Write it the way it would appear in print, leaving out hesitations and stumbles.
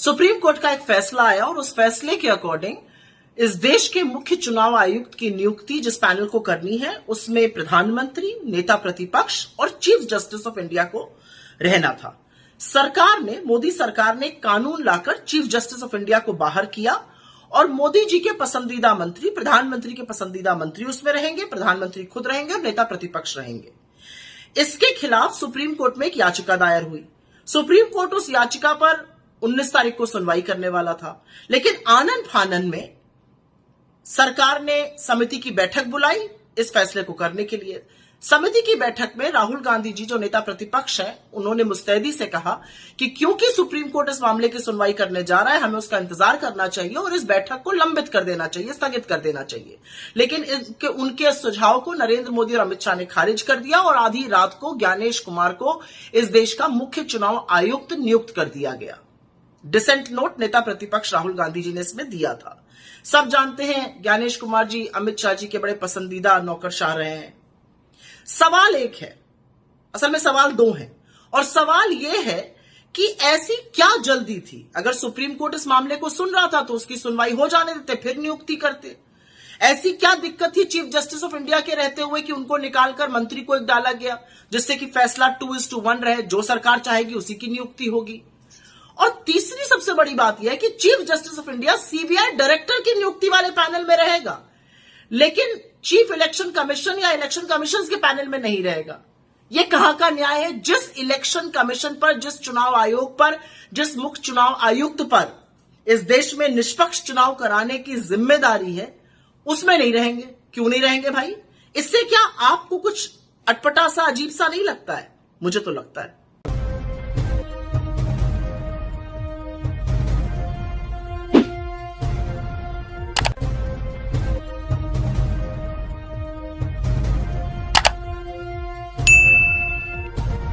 Supreme court का एक फैसला आया और उस फैसले के अकॉर्डिंग इस देश के मुख्य चुनाव आयुक्त की नियुक्ति जिस पैनल को करनी है उसमें प्रधानमंत्री, नेता प्रतिपक्ष और चीफ जस्टिस ऑफ इंडिया को रहना था। मोदी सरकार ने कानून लाकर चीफ जस्टिस ऑफ इंडिया को बाहर किया और मोदी जी के पसंदीदा मंत्री, प्रधानमंत्री के पसंदीदा मंत्री उसमें रहेंगे, प्रधानमंत्री खुद रहेंगे और नेता प्रतिपक्ष रहेंगे। इसके खिलाफ सुप्रीम कोर्ट में एक याचिका दायर हुई। सुप्रीम कोर्ट उस याचिका पर 19 तारीख को सुनवाई करने वाला था, लेकिन आनन फानन में सरकार ने समिति की बैठक बुलाई इस फैसले को करने के लिए। समिति की बैठक में राहुल गांधी जी जो नेता प्रतिपक्ष हैं, उन्होंने मुस्तैदी से कहा कि क्योंकि सुप्रीम कोर्ट इस मामले की सुनवाई करने जा रहा है, हमें उसका इंतजार करना चाहिए और इस बैठक को लंबित कर देना चाहिए, स्थगित कर देना चाहिए। लेकिन उनके सुझाव को नरेंद्र मोदी और अमित शाह ने खारिज कर दिया और आधी रात को ज्ञानेश कुमार को इस देश का मुख्य चुनाव आयुक्त नियुक्त कर दिया गया। डिसेंट नोट नेता प्रतिपक्ष राहुल गांधी जी ने इसमें दिया था। सब जानते हैं ज्ञानेश कुमार जी अमित शाह जी के बड़े पसंदीदा नौकरशाह रहे हैं। सवाल एक है, असल में सवाल दो हैं, और सवाल यह है कि ऐसी क्या जल्दी थी? अगर सुप्रीम कोर्ट इस मामले को सुन रहा था तो उसकी सुनवाई हो जाने देते, फिर नियुक्ति करते। ऐसी क्या दिक्कत थी चीफ जस्टिस ऑफ इंडिया के रहते हुए कि उनको निकालकर मंत्री को एक डाला गया, जिससे कि फैसला 2:1 रहे, जो सरकार चाहेगी उसी की नियुक्ति होगी। और तीसरी सबसे बड़ी बात यह है कि chief justice of India CBI director की नियुक्ति वाले पैनल में रहेगा, लेकिन चीफ इलेक्शन कमीशन या इलेक्शन कमीशन के पैनल में नहीं रहेगा। यह कहां का न्याय है? जिस इलेक्शन कमीशन पर, जिस चुनाव आयोग पर, जिस मुख्य चुनाव आयुक्त पर इस देश में निष्पक्ष चुनाव कराने की जिम्मेदारी है, उसमें नहीं रहेंगे। क्यों नहीं रहेंगे भाई? इससे क्या आपको कुछ अटपटा सा, अजीब सा नहीं लगता है? मुझे तो लगता है।